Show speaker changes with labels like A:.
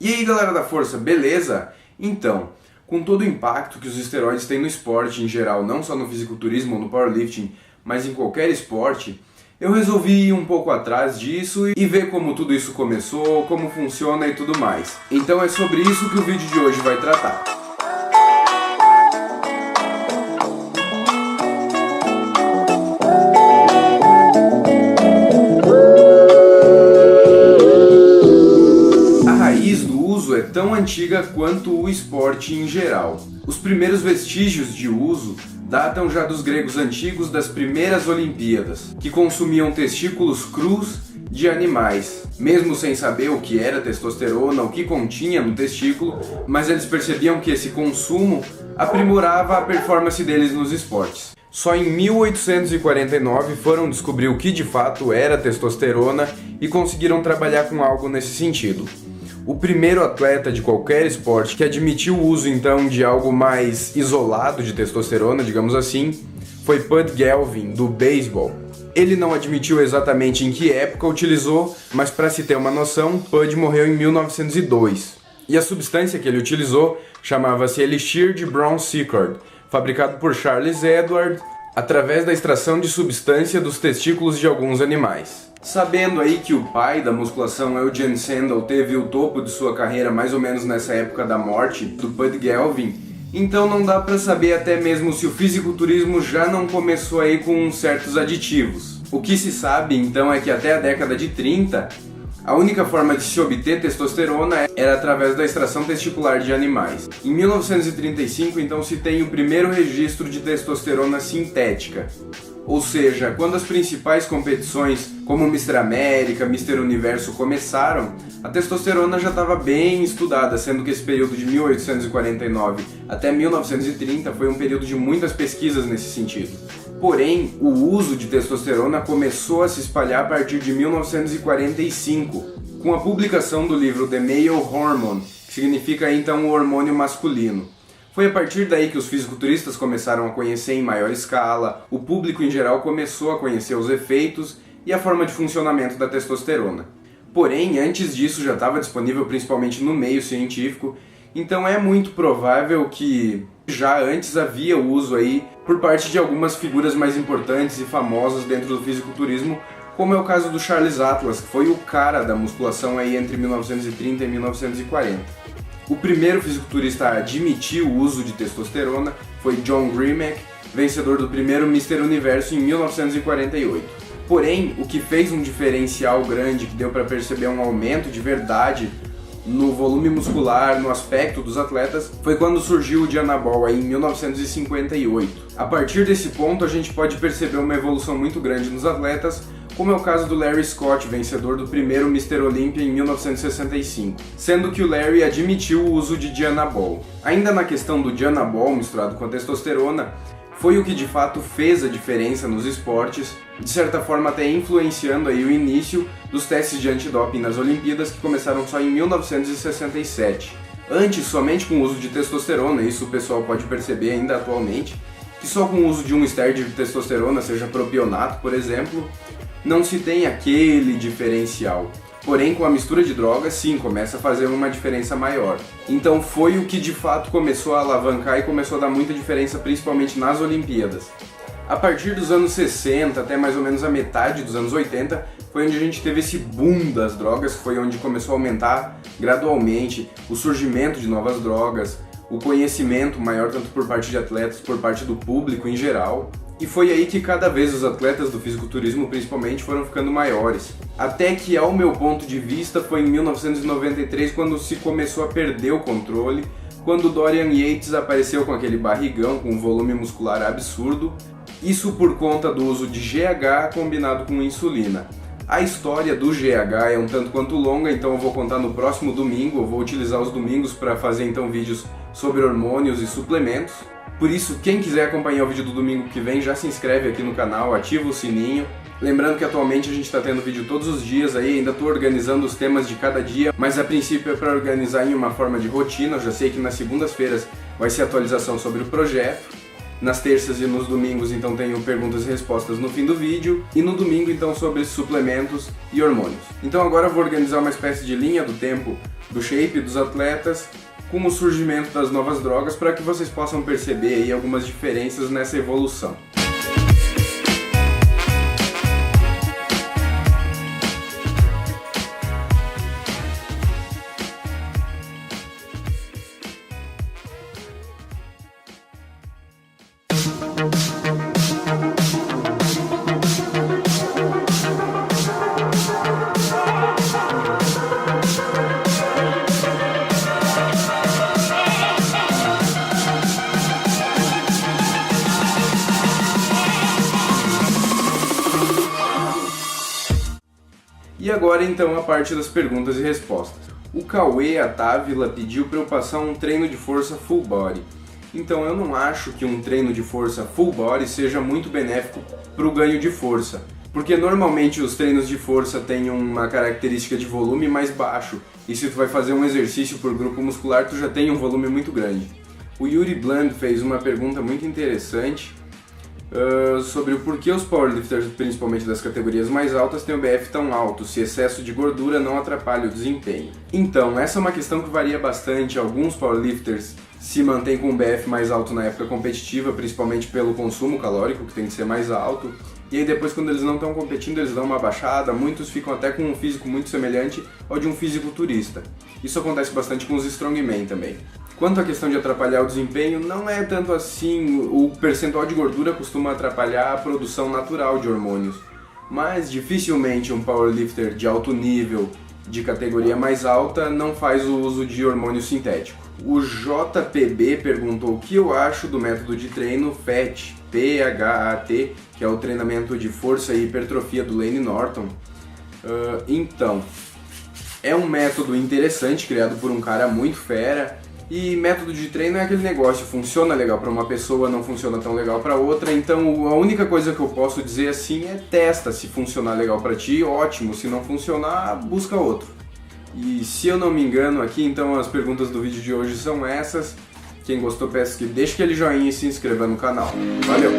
A: E aí galera da força, beleza? Então, com todo o impacto que os esteroides têm no esporte em geral, não só no fisiculturismo ou no powerlifting, mas em qualquer esporte, eu resolvi ir um pouco atrás disso e ver como tudo isso começou, como funciona e tudo mais. Então é sobre isso que o vídeo de hoje vai tratar. É tão antiga quanto o esporte em geral. Os primeiros vestígios de uso datam já dos gregos antigos das primeiras Olimpíadas, que consumiam testículos crus de animais, mesmo sem saber o que era testosterona, o que continha no testículo, mas eles percebiam que esse consumo aprimorava a performance deles nos esportes. Só em 1849 foram descobrir o que de fato era testosterona e conseguiram trabalhar com algo nesse sentido. O primeiro atleta de qualquer esporte que admitiu o uso então de algo mais isolado de testosterona, digamos assim, foi Bud Gelvin, do beisebol. Ele não admitiu exatamente em que época utilizou, mas para se ter uma noção, Bud morreu em 1902. E a substância que ele utilizou chamava-se Elixir de Brown Secord, fabricado por Charles Edward através da extração de substância dos testículos de alguns animais. Sabendo aí que o pai da musculação, Eugene Sandel, teve o topo de sua carreira mais ou menos nessa época da morte do Bud Gelvin, então não dá pra saber até mesmo se o fisiculturismo já não começou aí com certos aditivos. O que se sabe então é que até a década de 30, a única forma de se obter testosterona era através da extração testicular de animais. Em 1935 então se tem o primeiro registro de testosterona sintética. Ou seja, quando as principais competições como Mr. América, Mr. Universo começaram, a testosterona já estava bem estudada, sendo que esse período de 1849 até 1930 foi um período de muitas pesquisas nesse sentido. Porém, o uso de testosterona começou a se espalhar a partir de 1945, com a publicação do livro The Male Hormone, que significa então o hormônio masculino. Foi a partir daí que os fisiculturistas começaram a conhecer em maior escala, o público em geral começou a conhecer os efeitos e a forma de funcionamento da testosterona. Porém, antes disso já estava disponível principalmente no meio científico, então é muito provável que já antes havia o uso aí por parte de algumas figuras mais importantes e famosas dentro do fisiculturismo, como é o caso do Charles Atlas, que foi o cara da musculação aí entre 1930 e 1940. O primeiro fisiculturista a admitir o uso de testosterona foi John Grimek, vencedor do primeiro Mr. Universo em 1948. Porém, o que fez um diferencial grande, que deu para perceber um aumento de verdade no volume muscular, no aspecto dos atletas, foi quando surgiu o Dianabol aí em 1958. A partir desse ponto a gente pode perceber uma evolução muito grande nos atletas, como é o caso do Larry Scott, vencedor do primeiro Mr. Olympia em 1965, sendo que o Larry admitiu o uso de Dianabol. Ainda na questão do Dianabol misturado com a testosterona, foi o que de fato fez a diferença nos esportes, de certa forma até influenciando aí o início dos testes de antidoping nas Olimpíadas, que começaram só em 1967. Antes, somente com o uso de testosterona, isso o pessoal pode perceber ainda atualmente, que só com o uso de um ester de testosterona, seja propionato, por exemplo, não se tem aquele diferencial. Porém, com a mistura de drogas, sim, começa a fazer uma diferença maior. Então foi o que de fato começou a alavancar e começou a dar muita diferença, principalmente nas Olimpíadas. A partir dos anos 60 até mais ou menos a metade dos anos 80, foi onde a gente teve esse boom das drogas, foi onde começou a aumentar gradualmente o surgimento de novas drogas, o conhecimento maior tanto por parte de atletas, por parte do público em geral. E foi aí que cada vez os atletas do fisiculturismo principalmente foram ficando maiores. Até que, ao meu ponto de vista, foi em 1993 quando se começou a perder o controle, quando Dorian Yates apareceu com aquele barrigão, com um volume muscular absurdo, isso por conta do uso de GH combinado com insulina. A história do GH é um tanto quanto longa, então eu vou contar no próximo domingo, eu vou utilizar os domingos para fazer então vídeos sobre hormônios e suplementos. Por isso, quem quiser acompanhar o vídeo do domingo que vem, já se inscreve aqui no canal, ativa o sininho. Lembrando que atualmente a gente está tendo vídeo todos os dias aí, ainda estou organizando os temas de cada dia, mas a princípio é para organizar em uma forma de rotina. Eu já sei que nas segundas-feiras vai ser atualização sobre o projeto. Nas terças e nos domingos então tenho perguntas e respostas no fim do vídeo, e no domingo então sobre suplementos e hormônios. Então agora eu vou organizar uma espécie de linha do tempo do shape dos atletas com o surgimento das novas drogas, para que vocês possam perceber aí algumas diferenças nessa evolução. E agora então a parte das perguntas e respostas. O Cauê Atávila pediu para eu passar um treino de força full body. Então eu não acho que um treino de força full body seja muito benéfico para o ganho de força, porque normalmente os treinos de força têm uma característica de volume mais baixo, e se tu vai fazer um exercício por grupo muscular, tu já tem um volume muito grande. O Yuri Bland fez uma pergunta muito interessante sobre o porquê os powerlifters, principalmente das categorias mais altas, têm o BF tão alto, se excesso de gordura não atrapalha o desempenho. Então, essa é uma questão que varia bastante. Alguns powerlifters se mantêm com o BF mais alto na época competitiva, principalmente pelo consumo calórico, que tem que ser mais alto, e aí depois, quando eles não estão competindo, eles dão uma baixada. Muitos ficam até com um físico muito semelhante ao de um fisiculturista. Isso acontece bastante com os strongmen também. Quanto à questão de atrapalhar o desempenho, não é tanto assim. O percentual de gordura costuma atrapalhar a produção natural de hormônios, mas dificilmente um powerlifter de alto nível, de categoria mais alta, não faz o uso de hormônio sintético. O JPB perguntou o que eu acho do método de treino PHAT, PHAT, que é o treinamento de força e hipertrofia do Layne Norton. Então, é um método interessante, criado por um cara muito fera. E método de treino é aquele negócio, funciona legal para uma pessoa, não funciona tão legal para outra, então a única coisa que eu posso dizer assim é testa. Se funcionar legal para ti, ótimo, se não funcionar, busca outro. E se eu não me engano aqui, então as perguntas do vídeo de hoje são essas. Quem gostou, peço que deixe aquele joinha e se inscreva no canal. Valeu!